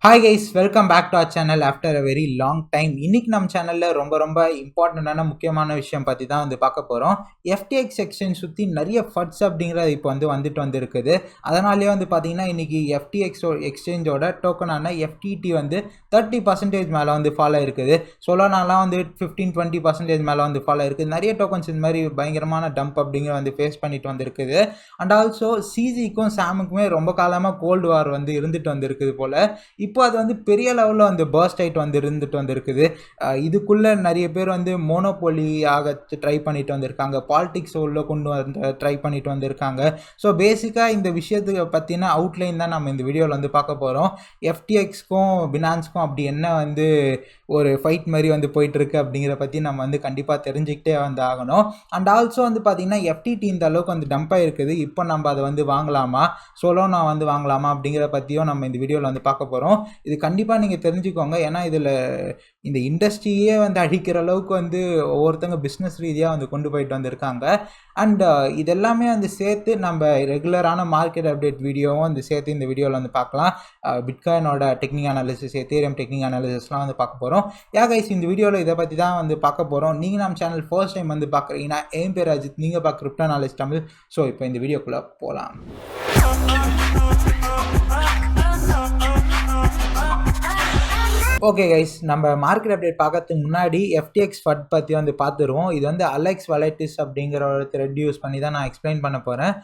Hi guys, welcome back to our channel after a very long time. இன்னைக்கு நம்ம சேனலில் ரொம்ப இம்பார்ட்டண்ட்டான முக்கியமான விஷயம் பற்றி தான் பார்க்க போகிறோம். எஃப்டிஎக்ஸ் எக்ஸ்சேஞ்ச் சுற்றி நிறைய ஃபட்ஸ் அப்படிங்கிறது இப்போ வந்துட்டு வந்துருக்குது. அதனாலேயே பார்த்தீங்கன்னா இன்றைக்கி எஃப்டிஎக்ஸ் எக்ஸ்சேஞ்சோட டோக்கனான எஃப்டிடி 30% மேலே ஃபாலோ இருக்குது. சொலோனாலாம் 15-20% மேலே ஃபாலோ இருக்குது. நிறைய டோக்கன்ஸ் இந்த மாதிரி பயங்கரமான டம்ப் அப்படிங்கிற ஃபேஸ் பண்ணிட்டு வந்திருக்குது. அண்ட் ஆல்சோ சிஜிக்கும் சாமுக்குமே ரொம்ப காலமாக கோல்டு வார் இருந்துட்டு வந்திருக்குது போல். இப்போ அது பெரிய லெவலில் பர்ஸ்ட் ஆகிட்டு இருந்துட்டு வந்திருக்குது. இதுக்குள்ளே நிறைய பேர் மோனோபோலி ஆக ட்ரை பண்ணிட்டு வந்திருக்காங்க. பாலிடிக்ஸ் உள்ள கொண்டு ட்ரை பண்ணிட்டு வந்திருக்காங்க. ஸோ பேசிக்காக இந்த விஷயத்துக்கு பற்றின அவுட்லைன் தான் நம்ம இந்த வீடியோவில் பார்க்க போகிறோம். எஃப்டிஎக்ஸ்க்கும் பினான்ஸ்க்கும் அப்படி என்ன ஒரு ஃபைட் மாதிரி போயிட்டுருக்கு அப்படிங்கிற பற்றி நம்ம கண்டிப்பாக தெரிஞ்சுக்கிட்டே ஆகணும். அண்ட் ஆல்சோ பார்த்தீங்கன்னா எஃப்டிடி இந்த அளவுக்கு டம்ப் ஆகிருக்குது. இப்போ நம்ம அதை வாங்கலாமா, சொலோனா வாங்கலாமா அப்படிங்கிற பற்றியும் நம்ம இந்த வீடியோவில் பார்க்க போகிறோம். இது கண்டிப்பாக நீங்கள் தெரிஞ்சுக்கோங்க. ஏன்னா இதில் இந்த இண்டஸ்ட்ரியே அழிக்கிற அளவுக்கு ஒவ்வொருத்தங்க பிஸ்னஸ் ரீதியாக கொண்டு போயிட்டு வந்திருக்காங்க. அண்ட் இதெல்லாமே சேர்த்து நம்ம ரெகுலரான மார்க்கெட் அப்டேட் வீடியோவும் சேர்த்து இந்த வீடியோவில் பார்க்கலாம். பிட்காயினோட டெக்னிக் அனாலிசிஸ், எத்தீரியம் டெக்னிக் அனாலிசிஸ்லாம் பார்க்க போகிறோம். கைஸ், இந்த வீடியோவில் இதை பற்றி தான் பார்க்க போகிறோம். நீங்கள் நம்ம சேனல் ஃபர்ஸ்ட் டைம் பார்க்குறீங்கன்னா என் பேர் அஜித், நீங்கள் பார்க்க கிரிப்டோ நாலேஜ் தமிழ். ஸோ இப்போ இந்த வீடியோக்குள்ளே போகலாம். ஓகே கைஸ், நம்ம மார்க்கெட் அப்டேட் பார்க்கறதுக்கு முன்னாடி எஃப்டிஎக்ஸ் ஃபட் பற்றி பார்த்துருவோம். இது அலெக்ஸ் வலைட்டிஸ் அப்படிங்கிற ஒரு த்ரெட் யூஸ் பண்ணி தான் நான் எக்ஸ்பிளைன் பண்ண போகிறேன்.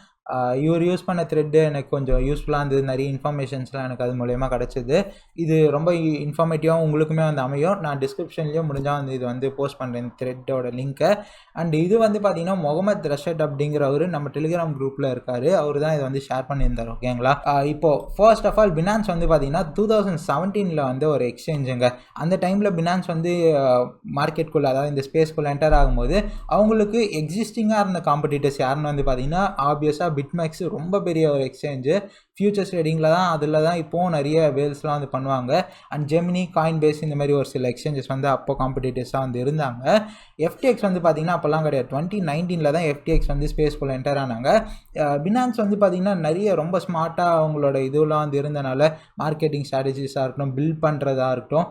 இவர் யூஸ் பண்ண த்ரெட்டு எனக்கு கொஞ்சம் யூஸ்ஃபுல்லாக இருந்தது. நிறைய இன்ஃபர்மேஷன்ஸ்லாம் எனக்கு அது மூலயமா கிடச்சிது. இது ரொம்ப இன்ஃபர்மேட்டிவாக உங்களுக்குமே அமையும். நான் டிஸ்கிரிப்ஷன்லேயும் முடிஞ்சால் இது போஸ்ட் பண்ணுறேன் த்ரெட்டோட லிங்க்கை. அண்ட் இது பார்த்திங்கன்னா முகமது ரஷட் அப்படிங்கிறவர் நம்ம டெலிகிராம் குரூப்பில் இருக்கார். அவர் தான் இது ஷேர் பண்ணியிருந்தார். ஓகேங்களா, இப்போது ஃபர்ஸ்ட் ஆஃப் ஆல் பினான்ஸ் பார்த்திங்கன்னா 2017 ஒரு எக்ஸ்சேஞ்சுங்க. அந்த டைமில் பினான்ஸ் மார்க்கெட்குள்ளே, அதாவது இந்த ஸ்பேஸ்க்குள்ளே என்டர் ஆகும்போது அவங்களுக்கு எக்ஸிஸ்டிங்காக இருந்த காம்படிட்டர்ஸ் யாருன்னு பார்த்திங்கன்னா ஆப்வியஸாக பிட்மேக்ஸ் ரொம்ப பெரிய ஒரு எக்ஸ்சேஞ்சு. ஃபியூச்சர்ஸ் ட்ரேடிங்கில் தான், அதில் தான் இப்போவும் நிறைய வேல்ஸ்லாம் பண்ணுவாங்க. அண்ட் ஜெமினி, காயின் பேஸ் இந்த மாதிரி ஒரு சில எக்ஸ்சேஞ்சஸ் அப்போ காம்படிட்டர்ஸாக இருந்தாங்க. எஃப்டிஎக்ஸ் பார்த்திங்கன்னா அப்போல்லாம் கிடையாது. 2019 தான் எஃப்டிஎக்ஸ் ஸ்பேஸ்க்குள்ளே என்டர் ஆனாங்க. பினான்ஸ் பார்த்திங்கன்னா நிறைய ரொம்ப ஸ்மார்ட்டாக அவங்களோட இதெல்லாம் இருந்தனால மார்க்கெட்டிங் ஸ்ட்ராட்டஜிஸாக இருக்கட்டும், பில்ட் பண்ணுறதா இருக்கட்டும்,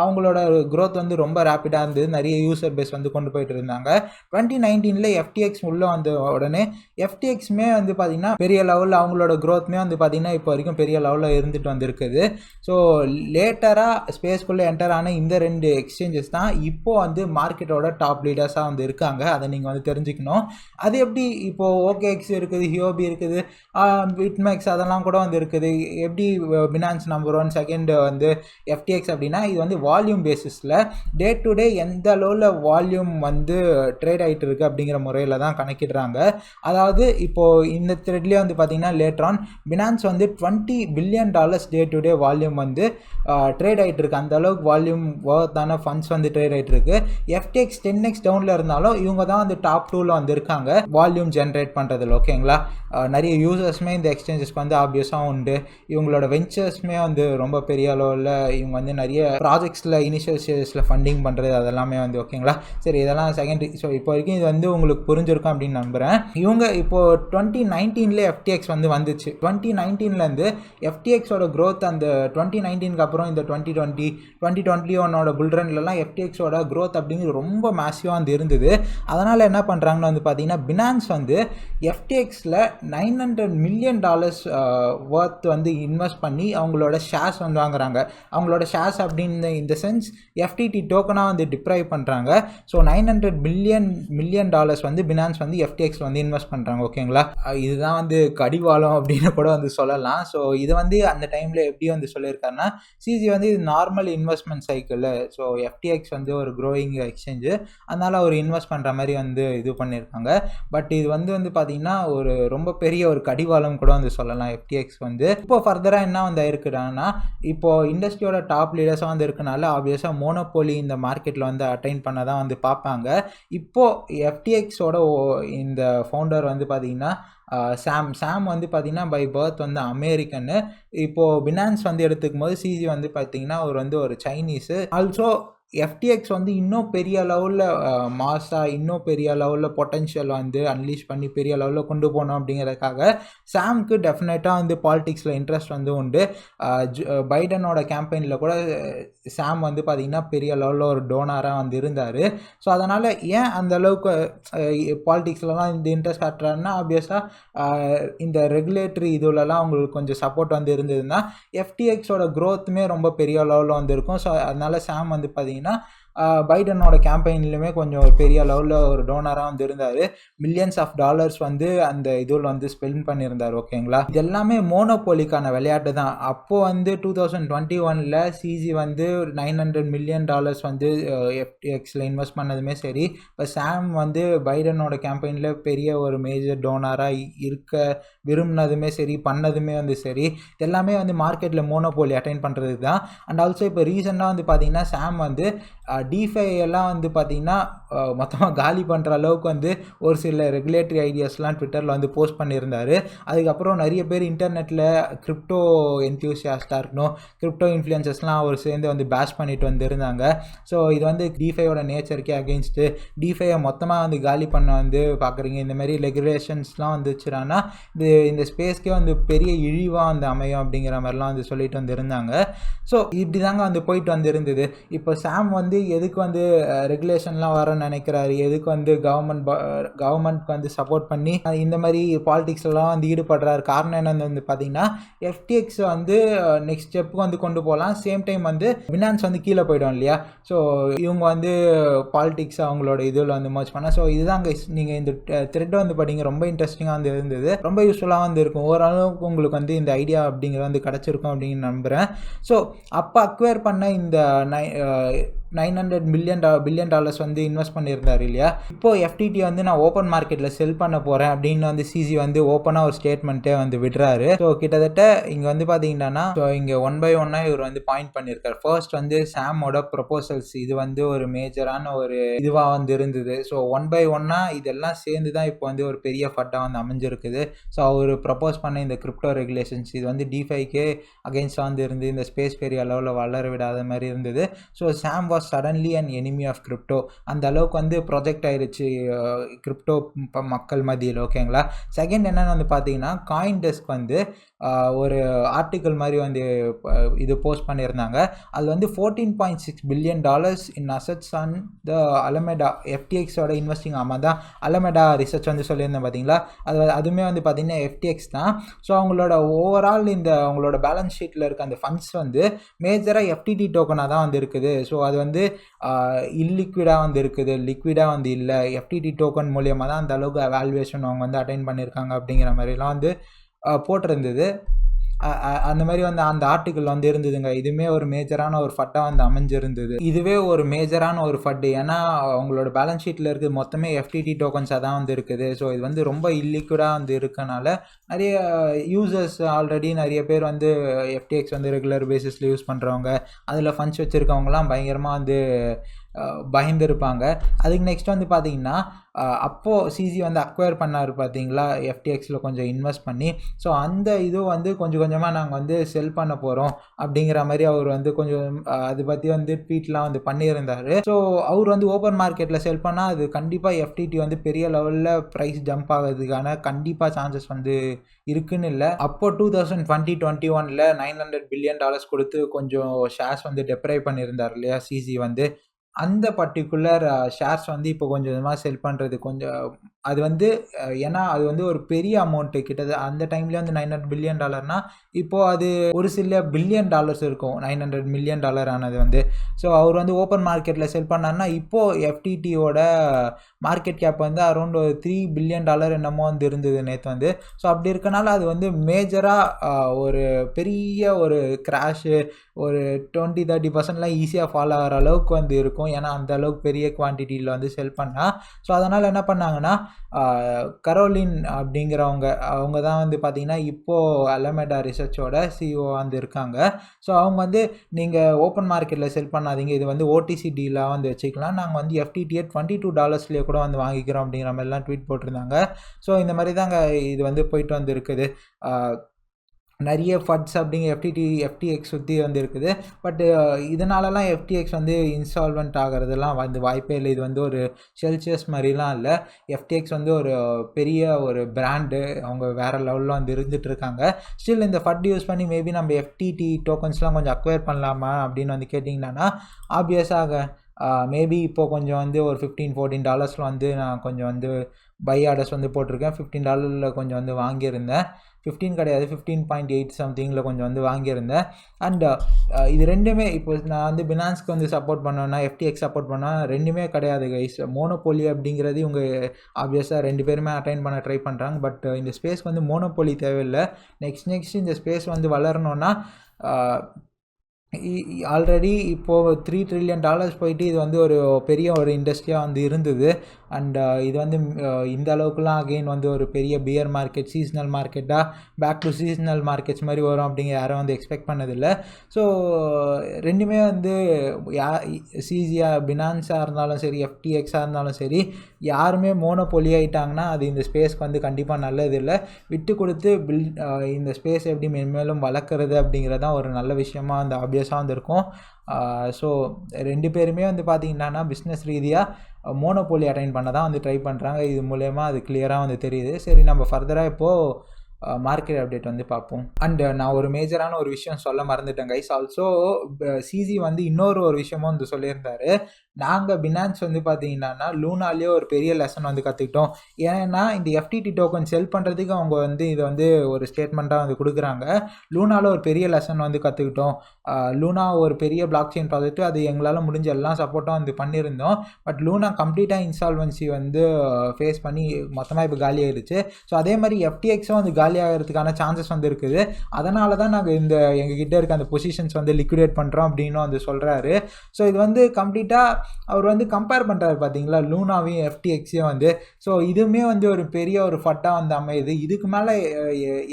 அவங்களோட க்ரோத் ரொம்ப ரேப்பிடாக இருந்தது. நிறைய யூசர் பேஸ் கொண்டு போயிட்டு இருந்தாங்க. 2019 எஃப்டிஎக்ஸ் உள்ளே வந்த உடனே எஃப்டிஎக்ஸுமே பார்த்திங்கன்னா பெரிய லெவலில் அவங்களோட க்ரோத்மே பார்த்திங்கன்னா இப்போ வரைக்கும் பெரிய லெவலில் இருந்துட்டு வந்திருக்குது. ஸோ லேட்டராக ஸ்பேஸ்க்குள்ளே என்டர் ஆன இந்த 2 எக்ஸ்சேஞ்சஸ் தான் இப்போது மார்க்கெட்டோட டாப் லீடர்ஸாக இருக்காங்க. அதை நீங்கள் தெரிஞ்சுக்கணும். அது எப்படி இப்போது ஓகேஎக்ஸ் இருக்குது, ஹியோபி இருக்குது, பிட்மேக்ஸ் அதெல்லாம் கூட இருக்குது. எப்படி பினான்ஸ் நம்பர் 1 செகண்ட் எஃப்டிஎக்ஸ் அப்படின்னா இது வால்யூம் பேசிஸில் டே டு டே எந்த அளவில் வால்யூம் ட்ரேட் ஆகிட்டு இருக்குது அப்படிங்கிற முறையில் தான் கணக்கிடுறாங்க. அதாவது இப்போது இந்த த்ரெட்லேயே பார்த்தீங்கன்னா later on finance $20 billion day to day volume trade ஆகிட்டு இருக்கு. அந்த அளவுக்கு வால்யூம் வர்த்தான ஃபண்ட்ஸ் ட்ரேட் ஆகிட்டு இருக்கு. எஃப்டிஎக்ஸ் 10x டவுனில் இருந்தாலும் இவங்க தான் டாப் 2ல் இருக்காங்க வால்யூம் ஜென்ரேட் பண்ணுறதுல. ஓகேங்களா, நிறைய யூசர்ஸுமே இந்த எக்ஸ்சேஞ்சஸ் ஆப்வியஸாக உண்டு. இவங்களோட வெஞ்சர்ஸ்மே ரொம்ப பெரிய அளவில் இவங்க நிறைய ப்ராஜெக்ட்ஸில் இனிஷியல் ஸ்டேஜஸில் ஃபண்டிங் பண்ணுறது அதெல்லாமே ஓகேங்களா. சரி, இதெல்லாம் செகண்டரி. ஸோ இப்போ வரைக்கும் இது உங்களுக்கு புரிஞ்சிருக்கும் அப்படின்னு நம்புகிறேன். இவங்க இப்போது 2019 எஃப்டிஎக்ஸ் வந்துச்சு. 2019 எஃப்டிஎக்ஸோட க்ரோத் அந்த 2019 அப்புறம் இந்த 2021 புல்ரன்லாம் எஃப்டிஎக்ஸோட க்ரோத் அப்படிங்கிறது ரொம்ப மேசிவாக இருந்தது. அதனால் என்ன பண்ணுறாங்கன்னு பார்த்தீங்கன்னா பினான்ஸ் எஃப்டிஎக்ஸில் $900 மில்லியன் ஒர்த் இன்வெஸ்ட் பண்ணி அவங்களோட ஷேர்ஸ் வாங்குறாங்க. அவங்களோட ஷேர்ஸ் அப்படின்னு இந்த சென்ஸ் எஃப்டிடி டோக்கனாக டிப்ரைவ் பண்ணுறாங்க. So $900 million finance FTX invest பண்ணுறாங்க. ஓகேங்களா, இதுதான் கடிவாளம் அப்படின்னு கூட சொல்லலாம். ஸோ இது அந்த டைமில் எப்படி சொல்லியிருக்காருன்னா, சிஜி இது normal investment cycle. So FTX ஒரு க்ரோயிங் எக்ஸ்சேஞ்சு, அதனால் அவர் இன்வெஸ்ட் பண்ணுற மாதிரி இது பண்ணியிருக்காங்க. பட் இது பார்த்தீங்கன்னா ஒரு ரொம்ப பெரிய ஒரு கடிவாளம் கூட சொல்லலாம். எஃப்டிஎக்ஸ் இப்போ ஃபர்தராக என்ன இருக்குன்னா, இப்போது இண்டஸ்ட்ரியோட டாப் லீடர்ஸாக இருக்கனால ஆப்வியஸாக மோனோபோலி இந்த மார்க்கெட்டில் அட்டைன் பண்ண தான் பார்ப்பாங்க. இப்போது எஃப்டிஎக்ஸோட இந்த ஃபவுண்டர் பார்த்தீங்கன்னா சாம் பார்த்தீங்கன்னா பை பர்த் அமெரிக்கன்னு. இப்போது பினான்ஸ் எடுத்துக்கும் போது சிஜி பார்த்தீங்கன்னா அவர் ஒரு சைனீஸு. ஆல்சோ எஃப்டிஎக்ஸ் வந்து இன்னும் பெரிய லெவலில் மாஸாக இன்னும் பெரிய லெவலில் பொட்டென்ஷியல் வந்து அன்லீஷ் பண்ணி பெரிய லெவலில் கொண்டு போகணும் அப்படிங்கிறதுக்காக சாம்க்கு டெஃபினட்டாக வந்து பாலிடிக்ஸில் இன்ட்ரெஸ்ட் வந்து உண்டு. பைடனோட கேம்பெயினில் கூட சாம் வந்து பார்த்திங்கன்னா பெரிய லெவலில் ஒரு டோனராக வந்து இருந்தார். ஸோ அதனால் ஏன் அந்த அளவுக்கு பாலிடிக்ஸ்லலாம் இந்த இன்ட்ரெஸ்ட் காட்டுறாருன்னா ஆப்வியஸாக இந்த ரெகுலேட்டரி இதுலலாம் அவங்களுக்கு கொஞ்சம் சப்போர்ட் வந்து இருந்ததுன்னா எஃப்டிஎக்ஸோட க்ரோத்துமே ரொம்ப பெரிய லெவலில் வந்து இருக்கும். ஸோ அதனால் சாம் வந்து பார்த்திங்கன்னா பைடனோட கேம்பெயின்லையுமே கொஞ்சம் பெரிய லெவலில் ஒரு டோனராக வந்து இருந்தார். மில்லியன்ஸ் ஆஃப் டாலர்ஸ் வந்து அந்த இதில் வந்து ஸ்பெண்ட் பண்ணியிருந்தார். ஓகேங்களா, இது எல்லாமே மோனோபோலிக்கான விளையாட்டு தான். அப்போது வந்து 2021 சிசி வந்து $900 million வந்து எஃப்டிஎக்ஸில் இன்வெஸ்ட் பண்ணதுமே சரி, இப்போ சாம் வந்து பைடனோட கேம்பெயினில் பெரிய ஒரு மேஜர் டோனராக இருக்க விரும்பினதுமே சரி, பண்ணதுமே வந்து சரி, எல்லாமே வந்து மார்க்கெட்டில் மோனோபோலி அட்டைன் பண்ணுறது தான். அண்ட் ஆல்சோ இப்போ ரீசெண்டாக வந்து பார்த்திங்கன்னா சாம் வந்து டிஃபை எல்லாம் வந்து பார்த்திங்கன்னா மொத்தமாக காலி பண்ணுற அளவுக்கு வந்து ஒரு சில ரெகுலேட்டரி ஐடியாஸ்லாம் ட்விட்டரில் வந்து போஸ்ட் பண்ணியிருந்தார். அதுக்கப்புறம் நிறைய பேர் இன்டர்நெட்டில் கிரிப்டோ என்த்யூசியாஸ்டாக இருக்கணும், கிரிப்டோ இன்ஃப்ளூயன்சஸ்லாம் அவர் சேர்ந்து வந்து பேஷ் பண்ணிட்டு வந்துருந்தாங்க. ஸோ இது வந்து டிஃபையோட நேச்சருக்கே அகெயின்ஸ்ட்டு, டிஃபையை மொத்தமாக வந்து காலி பண்ண வந்து பார்க்குறீங்க, இந்த மாதிரி ரெகுலேஷன்ஸ்லாம் வந்துச்சுன்னா இந்த ஸ்பேஸ்க்கே வந்து பெரிய இழிவாக வந்து அமையும் அப்படிங்கிற மாதிரிலாம் வந்து சொல்லிட்டு வந்து இருந்தாங்க. ஸோ இப்படி தாங்க வந்து போயிட்டு வந்து இருந்தது. இப்போ சாம் வந்து எதுக்கு வந்து ரெகுலேஷன்லாம் வரன்னு நினைக்கிறாரு, எதுக்கு வந்து கவர்மெண்ட்க்கு வந்து சப்போர்ட் பண்ணி இந்த மாதிரி பாலிடிக்ஸ்லாம் வந்து ஈடுபடுறாரு, காரணம் என்னன்னு வந்து பார்த்தீங்கன்னா எஃப்டிஎக்ஸ் வந்து நெக்ஸ்ட் ஸ்டெப்புக்கு வந்து கொண்டு போகலாம். சேம் டைம் வந்து பினான்ஸ் வந்து கீழே போய்டும் இல்லையா. ஸோ இவங்க வந்து பாலிடிக்ஸ் அவங்களோட இதில் வந்து மர்ஜ் பண்ண. ஸோ இதுதாங்க நீங்கள் இந்த த்ரெட் வந்து படிங்க, ரொம்ப இன்ட்ரெஸ்டிங்காக வந்து இருந்தது, ரொம்ப யூஸ்ஃபுல்லாக வந்து இருக்கும். ஓரளவுக்கு உங்களுக்கு வந்து இந்த ஐடியா அப்படிங்கிறது வந்து கிடச்சிருக்கும் அப்படின்னு நம்புகிறேன். ஸோ அப்போ அக்வயர் பண்ண இந்த $900 பில்லியன் வந்து இன்வெஸ்ட் பண்ணியிருந்தார் இல்லையா. இப்போ எஃப்டிடி வந்து நான் ஓப்பன் மார்க்கெட்டில் செல் பண்ண போகிறேன் அப்படின்னு வந்து சிசி வந்து ஓப்பனாக ஒரு ஸ்டேட்மெண்ட்டே வந்து விடுறாரு. ஸோ கிட்டத்தட்ட இங்கே வந்து பார்த்தீங்கன்னா ஸோ இங்கே ஒன் பை ஒன்னாக இவர் வந்து பாயிண்ட் பண்ணியிருக்காரு. ஃபர்ஸ்ட் வந்து சாமோட ப்ரொபோசல்ஸ், இது வந்து ஒரு மேஜரான ஒரு இதுவாக வந்து இருந்தது. ஸோ ஒன் பை ஒன்னாக இதெல்லாம் சேர்ந்து தான் இப்போ வந்து ஒரு பெரிய ஃபட்டாக வந்து அமைஞ்சிருக்குது. ஸோ அவர் ப்ரப்போஸ் பண்ண இந்த கிரிப்டோ ரெகுலேஷன்ஸ் இது வந்து டிஃபைக்கே அகெயின்ஸ்டாக வந்து இருந்து இந்த ஸ்பேஸ் பெரிய அளவில் வளர விடாத மாதிரி இருந்தது. So Sam suddenly and enemy of crypto, அந்த அளவுக்கு வந்து ப்ரொஜெக்ட் ஆயிடுச்சு கிரிப்டோ மக்கள் மத்தியில். ஓகேங்களா, செகண்ட் என்னன்னு வந்து பார்த்தீங்கன்னா காயின் டெஸ்க் வந்து ஒரு ஆர்டிக்கல் மாதிரி வந்து இது போஸ்ட் பண்ணியிருந்தாங்க. அது வந்து $14.6 billion in assets on the Alameda எஃப்டிஎக்ஸோட இன்வெஸ்டிங். ஆமாம் தான், அலமெடா ரிசர்ச் வந்து சொல்லியிருந்தேன் பார்த்தீங்களா, அதுவுமே வந்து பார்த்தீங்கன்னா எஃப்டிஎக்ஸ் தான். ஸோ அவங்களோட ஓவரால் இந்த அவங்களோட பேலன்ஸ் ஷீட்டில் இருக்க அந்த ஃபண்ட்ஸ் வந்து மேஜராக எஃப்டிடி டோக்கனாக தான் வந்து இருக்குது. ஸோ அது வந்து இல்லிக்விடாக வந்து இருக்குது, லிக்விடாக வந்து இல்லை. எஃப்டிடி டோக்கன் மூலியமாக தான் அந்த அளவுக்கு வேல்யூவேஷன் அவங்க வந்து அட்டைன் பண்ணியிருக்காங்க அப்படிங்கிற மாதிரிலாம் வந்து போட்டிருந்தது. அந்த மாதிரி வந்து அந்த ஆர்டிக்கிள் வந்து இருந்ததுங்க. இதுவுமே ஒரு மேஜரான ஒரு ஃபட்டாக வந்து அமைஞ்சிருந்தது. இதுவே ஒரு மேஜரான ஒரு ஃபட்டு, ஏன்னா அவங்களோட பேலன்ஸ் ஷீட்டில் இருக்குது மொத்தமே எஃப்டிடி டோக்கன்ஸாக தான் வந்து இருக்குது. ஸோ இது வந்து ரொம்ப இல்லிக்விடாக வந்து இருக்கனால நிறைய யூசர்ஸ் ஆல்ரெடி நிறைய பேர் வந்து எஃப்டிஎக்ஸ் வந்து ரெகுலர் பேசிஸில் யூஸ் பண்ணுறவங்க, அதில் ஃபண்ட்ஸ் வச்சுருக்கவங்களாம் பயங்கரமாக வந்து பயந்துருப்பாங்க. அதுக்கு நெக்ஸ்ட் வந்து பார்த்தீங்கன்னா அப்போது சிசி வந்து அக்வயர் பண்ணார் பார்த்தீங்களா எஃப்டிஎக்ஸில் கொஞ்சம் இன்வெஸ்ட் பண்ணி. ஸோ அந்த இது வந்து கொஞ்சம் கொஞ்சமாக நாங்கள் வந்து செல் பண்ண போகிறோம் அப்படிங்கிற மாதிரி அவர் வந்து கொஞ்சம் அதை பற்றி வந்து ட்வீட்லாம் வந்து பண்ணியிருந்தார். ஸோ அவர் வந்து ஓப்பன் மார்க்கெட்டில் செல் பண்ணால் அது கண்டிப்பாக எஃப்டிடி வந்து பெரிய லெவலில் ப்ரைஸ் ஜம்ப் ஆகிறதுக்கான கண்டிப்பாக சான்சஸ் வந்து இருக்குன்னு இல்லை. அப்போ 2021 $900 billion கொடுத்து கொஞ்சம் ஷேர்ஸ் வந்து டெப்ரைவ் பண்ணியிருந்தார் இல்லையா சிசி வந்து. அந்த பர்டிகுலர் ஷேர்ஸ் வந்து இப்போ கொஞ்சம் கொஞ்சமாக செல் பண்ணுறது கொஞ்சம் அது வந்து ஏன்னா அது வந்து ஒரு பெரிய அமௌண்ட்டு கிட்டத்தட்ட அந்த டைம்லேயே வந்து $900 billion இப்போது அது ஒரு சில $1 billion இருக்கும். $900 million ஆனது வந்து. ஸோ அவர் வந்து ஓப்பன் மார்க்கெட்டில் செல் பண்ணார்னா இப்போது எஃப்டிடியோட மார்க்கெட் கேப் வந்து அரௌண்ட் ஒரு $3 billion என்னமோ வந்து இருந்தது நேற்று வந்து. ஸோ அப்படி இருக்கனால அது வந்து மேஜராக ஒரு பெரிய ஒரு கிராஷு ஒரு 20-30% ஈஸியாக ஃபாலோ ஆகிற அளவுக்கு வந்து இருக்கும். ஏன்னா அந்த அளவுக்கு பெரிய குவான்டிட்டியில் வந்து செல் பண்ணால். ஸோ அதனால் என்ன பண்ணாங்கன்னா கரோலின் அவங்க தான் வந்து பார்த்திங்கன்னா இப்போது அலமெடா ரிசர்ச்சோட சிஇஓ வந்து இருக்காங்க. ஸோ அவங்க வந்து நீங்கள் ஓப்பன் மார்க்கெட்டில் செல் பண்ணாதீங்க, இது வந்து ஓடிசி டீலாக வந்து வச்சுக்கலாம், நாங்கள் வந்து எஃப்டிடியை $22 கூட வந்து வாங்கிக்கிறோம் அப்படிங்கிற மாதிரிலாம் ட்வீட் போட்டிருந்தாங்க. ஸோ இந்த மாதிரி தாங்க இது வந்து போயிட்டு வந்து இருக்குது. நிறைய ஃபட்ஸ் அப்படிங்கிற எஃப்டிஎக்ஸ் சுற்றி வந்து இருக்குது. பட் இதனாலலாம் எஃப்டிஎக்ஸ் வந்து இன்சால்வெண்ட் ஆகிறதுலாம் வந்து வாய்ப்பே இல்லை. இது வந்து ஒரு செல்சியஸ் மாதிரிலாம் இல்லை. எஃப்டிஎக்ஸ் வந்து ஒரு பெரிய ஒரு பிராண்டு, அவங்க வேறு லெவலில் வந்து இருந்துகிட்டு இருக்காங்க. ஸ்டில் இந்த ஃபட் யூஸ் பண்ணி மேபி நம்ம எஃப்டிடி டோக்கன்ஸ்லாம் கொஞ்சம் அக்வயர் பண்ணலாமா அப்படின்னு வந்து கேட்டிங்கன்னா, ஆப்வியஸாக மேபி இப்போது கொஞ்சம் வந்து ஒரு $15-14 வந்து நான் கொஞ்சம் வந்து பை ஆர்டர்ஸ் வந்து போட்டிருக்கேன். $15 கொஞ்சம் வந்து வாங்கியிருந்தேன். 15 கிடையாது, 15.8 சம்திங்கில் கொஞ்சம் வந்து வாங்கியிருந்தேன். அண்ட் இது ரெண்டுமே இப்போ நான் வந்து பினான்ஸ்க்கு வந்து சப்போர்ட் பண்ணேன்னா, எஃப்டிஎக்ஸ் சப்போர்ட் பண்ணால் ரெண்டுமே கிடையாது கைஸ். மோனோபோலி அப்படிங்கிறது இவங்க ஆப்வியஸாக 2 பேருமே அட்டைன் பண்ண ட்ரை பண்ணுறாங்க. பட் இந்த ஸ்பேஸ்க்கு வந்து மோனோபோலி தேவையில்லை. நெக்ஸ்ட் இந்த ஸ்பேஸ் வந்து வளரணுன்னா ஆல்ரெடி இப்போது $3 trillion போயிட்டு இது வந்து ஒரு பெரிய ஒரு இண்டஸ்ட்ரியாக வந்து இருந்தது. அண்ட் இது வந்து இந்த அளவுக்குலாம் அகெயின் வந்து ஒரு பெரிய பியர் மார்க்கெட், சீஸ்னல் மார்க்கெட்டாக பேக் டு சீஸ்னல் மார்க்கெட்ஸ் மாதிரி வரும் அப்படிங்கிற யாரும் வந்து எக்ஸ்பெக்ட் பண்ணதில்லை. ஸோ ரெண்டுமே வந்து சிசியாக பினான்ஸாக இருந்தாலும் சரி, எஃப்டிஎக்ஸாக இருந்தாலும் சரி, யாருமே மோனோபோலி ஆகிட்டாங்கன்னா அது இந்த ஸ்பேஸ்க்கு வந்து கண்டிப்பாக நல்லது இல்லை. விட்டு கொடுத்து இந்த ஸ்பேஸ் எப்படி மென்மேலும் வளர்க்குறது அப்படிங்கிறது தான் ஒரு நல்ல விஷயமா அந்த ஆப்வியஸாக வந்து இருக்கும். ஸோ 2 பேருமே வந்து பார்த்திங்கன்னா பிஸ்னஸ் ரீதியாக மோனோபோலி அட்டைன் பண்ண தான் வந்து ட்ரை பண்ணுறாங்க. இது மூலயமா அது கிளியராக வந்து தெரியுது. சரி, நம்ம ஃபர்தராக இப்போது மார்க்கெட் அப்டேட் வந்து பார்ப்போம். அண்ட் நான் ஒரு மேஜரான ஒரு விஷயம் சொல்ல மறந்துட்டேன் கைஸ். ஆல்சோ சிசி வந்து இன்னொரு விஷயமும் வந்து சொல்லியிருந்தாரு. நாங்கள் பினான்ஸ் வந்து பார்த்தீங்கன்னா லூனாலேயே ஒரு பெரிய லெசன் வந்து கற்றுக்கிட்டோம். ஏன்னா இந்த எஃப்டிடி டோக்கன் செல் பண்ணுறதுக்கு அவங்க வந்து இதை வந்து ஒரு ஸ்டேட்மெண்ட்டாக வந்து கொடுக்குறாங்க. லூனாவில் ஒரு பெரிய லெசன் வந்து கற்றுக்கிட்டோம். லூனா ஒரு பெரிய பிளாக் செயின் ப்ராஜெக்ட், அது எங்களால் முடிஞ்ச எல்லா சப்போர்ட்டும் வந்து பண்ணியிருந்தோம். பட் லூனா கம்ப்ளீட்டாக இன்சால்வன்சி வந்து ஃபேஸ் பண்ணி மொத்தமாக இப்போ காலி ஆகிடுச்சு. ஸோ அதே மாதிரி எஃப்டிஎக்ஸும் வந்து காலி ஆகிறதுக்கான சான்சஸ் வந்து இருக்குது. அதனால தான் நாங்கள் எங்ககிட்ட இருக்க அந்த பொசிஷன்ஸ் வந்து லிக்விடேட் பண்ணுறோம் அப்படின்னு வந்து சொல்கிறாரு. ஸோ இது வந்து கம்ப்ளீட்டாக அவர் வந்து கம்பேர் பண்ணுறாரு பார்த்தீங்களா, லூனாவையும் எஃப்டிஎக்ஸையும் வந்து. ஸோ இதுவுமே வந்து ஒரு பெரிய ஒரு ஃபட்டாக வந்து அமையுது. இதுக்கு மேலே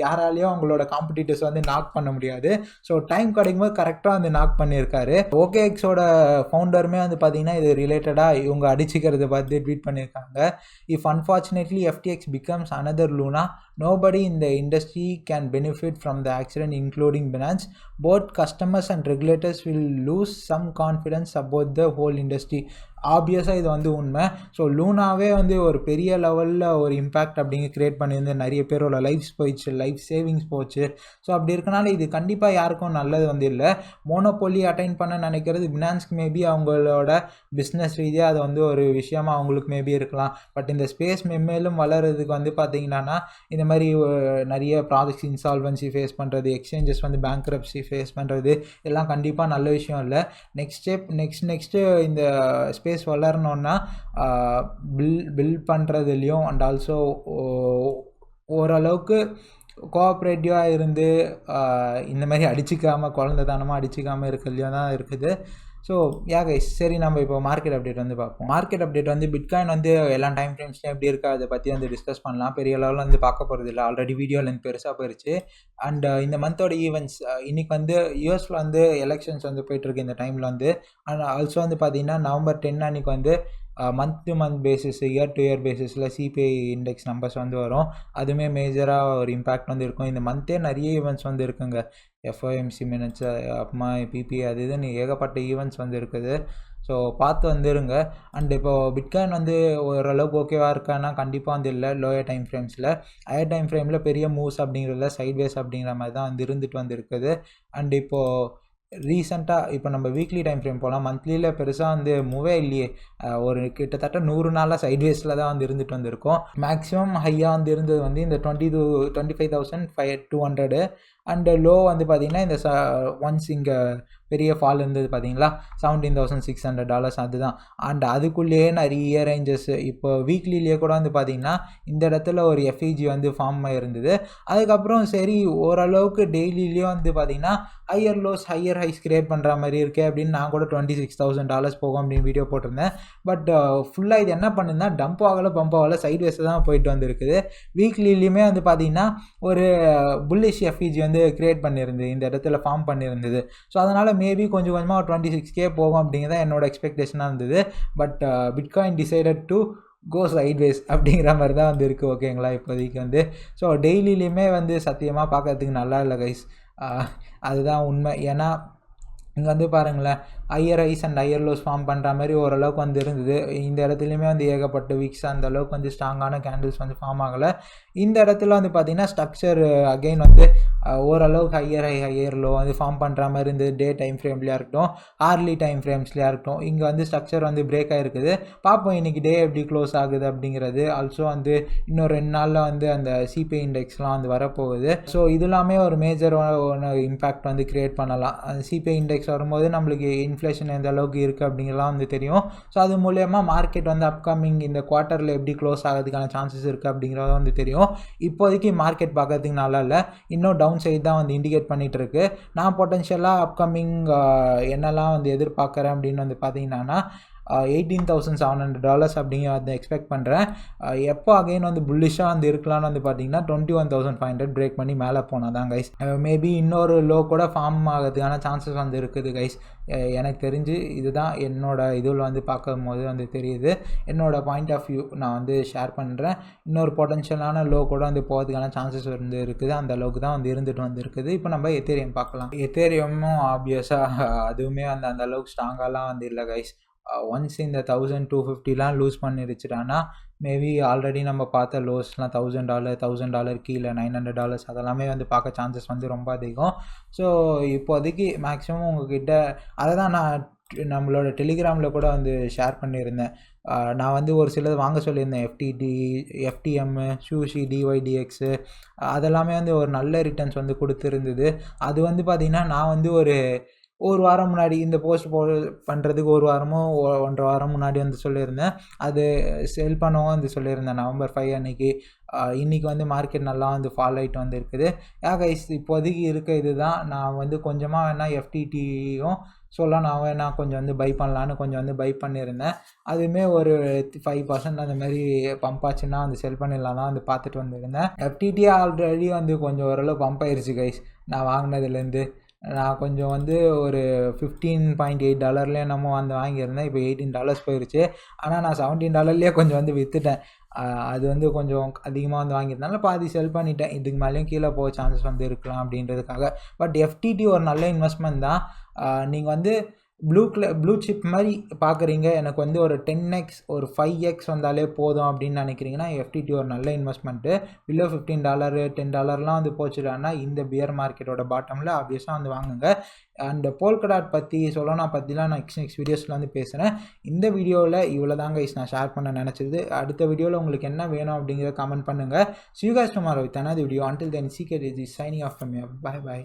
யாராலையும் அவங்களோட காம்படிட்டர்ஸ் வந்து நாக் பண்ண முடியாது. ஸோ டைம் கிடைக்கும்போது கரெக்டாக வந்து நாக் பண்ணியிருக்காரு. ஓகேஎக்ஸோட ஃபவுண்டருமே வந்து பார்த்தீங்கன்னா இது ரிலேட்டடாக இவங்க அடிச்சுக்கிறத பார்த்து ட்வீட் பண்ணியிருக்காங்க. If unfortunately FTX becomes another Luna, nobody in the industry can benefit from the accident, including Binance. Both customers and regulators will lose some confidence about the whole industry. ஆப்வியஸாக இது வந்து உண்மை. ஸோ லூனாவே வந்து ஒரு பெரிய லெவலில் ஒரு இம்பேக்ட் அப்படிங்க க்ரியேட் பண்ணியிருந்து நிறைய பேரோட லைஃப்ஸ் போயிடுச்சு, லைஃப் சேவிங்ஸ் போச்சு. ஸோ அப்படி இருக்கனால இது கண்டிப்பாக யாருக்கும் நல்லது வந்து இல்லை. மோனோபோலி அட்டைன் பண்ண நினைக்கிறது பினான்ஸ்க்கு மேபி அவங்களோட பிஸ்னஸ் ரீதியாக அது வந்து ஒரு விஷயமா அவங்களுக்கு மேபி இருக்கலாம். பட் இந்த ஸ்பேஸ் மென்மேலும் வளர்கிறதுக்கு வந்து பார்த்திங்கன்னா இந்த மாதிரி நிறைய ப்ராஜெக்ட்ஸ் இன்சால்வன்சி ஃபேஸ் பண்ணுறது, எக்ஸ்சேஞ்சஸ் வந்து பேங்க்ரப்சி ஃபேஸ் பண்ணுறது எல்லாம் கண்டிப்பாக நல்ல விஷயம் இல்லை. நெக்ஸ்ட்டு இந்த ஸ்பேஸ் வளரணுன்னா பில்ட் பண்ணுறதுலையும் அண்ட் ஆல்சோ ஓரளவுக்கு கோஆப்ரேட்டிவாக இருந்து இந்த மாதிரி அடிச்சிக்காமல், குழந்தைத்தனமாக அடிச்சிக்காமல் இருக்கிறதுலையும் தான் இருக்குது. ஸோ கைஸ், சரி நம்ம இப்போ மார்க்கெட் அப்டேட் வந்து பார்ப்போம். மார்க்கெட் அப்டேட் வந்து பிட்காயின் வந்து எல்லா டைம் ஃப்ரேம்ஸ்லையும் எப்படி இருக்கா அதை பற்றி வந்து டிஸ்கஸ் பண்ணலாம். பெரிய லெவலில் வந்து பார்க்க போகிறது இல்லை, ஆல்ரெடி வீடியோவில் பெருசாக போயிடுச்சு. அண்ட் இந்த மந்தோட ஈவெண்ட்ஸ் இன்றைக்கி வந்து யூஎஸில் வந்து எலெக்ஷன்ஸ் வந்து போயிட்டுருக்கு இந்த டைமில் வந்து. அண்ட் ஆல்சோ வந்து பார்த்திங்கன்னா November 10 அன்றைக்கி வந்து month to month basis, year to year பேசிஸில் சிபிஐ இண்டெக்ஸ் நம்பர்ஸ் வந்து வரும். அதுவுமே மேஜராக ஒரு இம்பேக்ட் வந்து இருக்கும். இந்த மந்த்தே நிறைய ஈவெண்ட்ஸ் வந்து இருக்குங்க. எஃப்ஓஎம்சி மினிட்ஸ், அப்புறமா பிபி, அது இதுன்னு ஏகப்பட்ட ஈவெண்ட்ஸ் வந்து இருக்குது. ஸோ பார்த்து வந்துருங்க. அண்ட் இப்போது பிட்காயின் வந்து ஓரளவுக்கு ஓகேவாக இருக்கான்னா கண்டிப்பாக வந்து இல்லை. லோயர் டைம் ஃப்ரேம்ஸில், ஹையர் டைம் ஃப்ரேமில் பெரிய மூவ்ஸ் அப்படிங்கிறதுல சைட்வேஸ் அப்படிங்கிற மாதிரி தான் வந்து இருந்துட்டு வந்து இருக்குது. அண்ட் இப்போது ரீசெண்டாக இப்போ நம்ம வீக்லி டைம் ஃப்ரேம் போகலாம். மந்த்லியில் பெருசாக வந்து மூவே இல்லையே. ஒரு கிட்டத்தட்ட 100 நாளாக சைட்வேஸில் தான் வந்து இருந்துட்டு வந்திருக்கோம். மேக்ஸிமம் ஹையாக வந்து இருந்தது வந்து இந்த 25,200 அண்டு லோ வந்து பார்த்திங்கன்னா இந்த ஒன்ஸ் இங்கே பெரிய ஃபால் இருந்தது பார்த்தீங்களா, $17,600 அதுதான். அண்ட் அதுக்குள்ளேயே நிறைய ரேஞ்சஸ். இப்போ வீக்லிலேயே கூட வந்து பார்த்திங்கன்னா இந்த இடத்துல ஒரு எஃப்இஜி வந்து ஃபார்ம் ஆகிருந்தது. அதுக்கப்புறம் சரி ஓரளவுக்கு டெய்லிலேயும் வந்து பார்த்திங்கன்னா higher lows higher highs create பண்ணுற மாதிரி இருக்கே அப்படின்னு நான் கூட $26,000 போகும் அப்படின்னு வீடியோ போட்டிருந்தேன். பட் ஃபுல்லாக இது என்ன பண்ணுன்னா பம்ப் ஆகலை சைட்வேஸ் தான் போயிட்டு வந்துருக்குது. வீக்லிலையுமே வந்து பார்த்திங்கன்னா ஒரு புல்லிஷ் எஃப்இஜி வந்து கிரியேட் பண்ணியிருந்தது, இந்த இடத்துல ஃபார்ம் பண்ணியிருந்தது. ஸோ அதனால் மேபி கொஞ்சம் கொஞ்சமாக 26K போகும் அப்படிங்கிறத என்னோட எக்ஸ்பெக்டேஷனாக இருந்தது. But bitcoin decided to go sideways அப்படிங்கிற மாதிரி தான் வந்து இருக்குது ஓகேங்களா இப்போதைக்கு வந்து. ஸோ டெய்லிலையுமே வந்து சத்தியமாக பார்க்கறதுக்கு நல்லா இல்லை கைஸ், அதுதான் உண்மை. ஏன்னா இங்கே வந்து பாருங்களேன், higher highs and higher lows form பண்ணுற மாதிரி ஓரளவுக்கு வந்து இருந்தது. இந்த இடத்துலையுமே வந்து ஏகப்பட்ட வீக்ஸ் அந்த அளவுக்கு வந்து ஸ்ட்ராங்கான கேண்டில்ஸ் வந்து ஃபார்ம் ஆகலை. இந்த இடத்துல வந்து பார்த்திங்கன்னா ஸ்ட்ரக்சர் அகெயின் வந்து ஓரளவுக்கு ஹையர் லோ வந்து ஃபார்ம் பண்ணுற மாதிரி இருந்தது. டே டைம் ஃப்ரேம்லையாக இருக்கட்டும், ஹார்லி டைம் ஃப்ரேம்ஸ்லையாக இருக்கட்டும், இங்கே வந்து ஸ்ட்ரக்சர் வந்து பிரேக் ஆகிருக்குது. பார்ப்போம் இன்றைக்கி டே எப்படி க்ளோஸ் ஆகுது அப்படிங்கிறது. ஆல்சோ வந்து இன்னும் 2 நாளில் வந்து அந்த சிபிஐ இண்டெக்ஸ்லாம் வந்து வரப்போகுது. ஸோ இது எல்லாமே ஒரு மேஜர் இம்பேக்ட் வந்து க்ரியேட் பண்ணலாம். சிபிஐ இண்டெக்ஸ் வரும்போது நம்மளுக்கு இன்ஃப்ளேஷன் எந்த அளவுக்கு இருக்குது அப்படிங்கலாம் வந்து தெரியும். ஸோ அது மூலயமா மார்க்கெட் வந்து அப்கமிங் இந்த குவார்ட்டரில் எப்படி க்ளோஸ் ஆகிறதுக்கான சான்சஸ் இருக்குது அப்படிங்கிறத வந்து தெரியும். இப்போதைக்கு மார்க்கெட் பார்க்கறதுக்கு நல்லா இல்லை, இன்னும் டவுன் சைடு தான் வந்து இண்டிகேட் பண்ணிகிட்டு இருக்கு. நான் பொட்டன்ஷியலாக அப்கமிங் என்னெல்லாம் வந்து எதிர்பார்க்குறேன் அப்படின்னு வந்து பார்த்தீங்கன்னா $18,700 அப்படிங்கிற வந்து எக்ஸ்பெக்ட் பண்ணுறேன். எப்போ அகைன் வந்து புல்லிஷாக வந்து இருக்கலாம்னு வந்து பார்த்தீங்கன்னா 21,500 பிரேக் பண்ணி மேலே போனால் தான் கைஸ். மேபி இன்னொரு லோ கூட ஃபார்ம் ஆகிறதுக்கான சான்சஸ் வந்து இருக்குது கைஸ். எனக்கு தெரிஞ்சு இதுதான் என்னோட இதில் வந்து பார்க்கும் போது வந்து தெரியுது. என்னோட பாயிண்ட் ஆஃப் வியூ நான் வந்து ஷேர் பண்ணுறேன். இன்னொரு பொட்டன்ஷியலான லோ கூட வந்து போகிறதுக்கான சான்சஸ் வந்து இருக்குது. அந்த அளவுக்கு தான் வந்து இருந்துட்டு வந்து இருக்குது. இப்போ நம்ம எத்தேரியம் பார்க்கலாம். எத்தேரியமும் ஆப்வியஸாக அதுவுமே வந்து அந்த அளவுக்கு ஸ்ட்ராங்காலாம் வந்து இல்லை கைஸ். ஒன்ஸ் இந்த 1,250 லூஸ் பண்ணிருச்சுட்டானா மேபி ஆல்ரெடி நம்ம பார்த்த லோஸ்லாம் $1,000 கீழே $900 அதெல்லாமே வந்து பார்க்க சான்சஸ் வந்து ரொம்ப அதிகம். ஸோ இப்போதைக்கு மேக்ஸிமம் உங்ககிட்ட அதை தான் நான் நம்மளோட டெலிகிராமில் கூட வந்து ஷேர் பண்ணியிருந்தேன். நான் வந்து ஒரு சிலது வாங்க சொல்லியிருந்தேன். FTT, FTM, சூஷி, DYDX அதெல்லாமே வந்து ஒரு நல்ல ரிட்டர்ன்ஸ் வந்து கொடுத்துருந்தது. அது வந்து பார்த்திங்கன்னா நான் வந்து ஒரு வாரம் முன்னாடி இந்த போஸ்ட் பண்ணுறதுக்கு ஒரு வாரமோ 1.5 வாரம் முன்னாடி வந்து சொல்லியிருந்தேன். அது செல் பண்ணவும் வந்து சொல்லியிருந்தேன் November 5 அன்றைக்கி. இன்றைக்கி வந்து மார்க்கெட் நல்லா வந்து ஃபால் ஆகிட்டு வந்து இருக்குது. கைஸ் இப்போதைக்கு இருக்க இது தான். நான் வந்து கொஞ்சமாக வேணால் FTTயும் நான் வேணால் கொஞ்சம் வந்து பை பண்ணலான்னு கொஞ்சம் வந்து பை பண்ணியிருந்தேன். அதுவுமே ஒரு 5% அந்த மாதிரி பம்ப் ஆச்சுன்னா வந்து செல் பண்ணிடலாம் தான் வந்து பார்த்துட்டு வந்துருந்தேன். FTT ஆல்ரெடி வந்து கொஞ்சம் ஓரளவு பம்ப் ஆயிடுச்சு கைஸ். நான் வாங்கினதுலேருந்து நான் கொஞ்சம் வந்து ஒரு $15.8 நம்ம வந்து வாங்கியிருந்தேன். இப்போ $18 போயிடுச்சு. ஆனால் நான் $17 கொஞ்சம் வந்து விற்றுட்டேன். அது வந்து கொஞ்சம் அதிகமாக வந்து வாங்கியிருந்தால பாதி செல் பண்ணிட்டேன். இதுக்கு மேலேயும் கீழே போக சான்சஸ் வந்து இருக்கலாம் அப்படின்றதுக்காக. பட் FTT ஒரு நல்ல இன்வெஸ்ட்மெண்ட் தான். நீங்கள் வந்து ப்ளூ சிப் மாதிரி பார்க்குறீங்க, எனக்கு வந்து ஒரு 10x ஒரு 5x வந்தாலே போதும் அப்படின்னு நினைக்கிறீங்கன்னா FTT ஒரு நல்ல இன்வெஸ்ட்மெண்ட்டு. பிலோ $15 $10 வந்து போச்சுடான்னா இந்த பியர் மார்க்கெட்டோட பாட்டமில் ஆப்வியஸாக வந்து வாங்குங்க. அண்ட் போல்கடாட் பற்றி சொலோனா பற்றிலாம் நான் நெக்ஸ்ட் வீடியோஸில் வந்து பேசுகிறேன். இந்த வீடியோவில் இவ்வளோ தான் கைஸ் நான் ஷேர் பண்ண நினச்சது. அடுத்த வீடியோவில் உங்களுக்கு என்ன வேணும் அப்படிங்கிறத கமெண்ட் பண்ணுங்கள். See you guys tomorrow with another video. Until then, CK is signing off from here. Bye bye.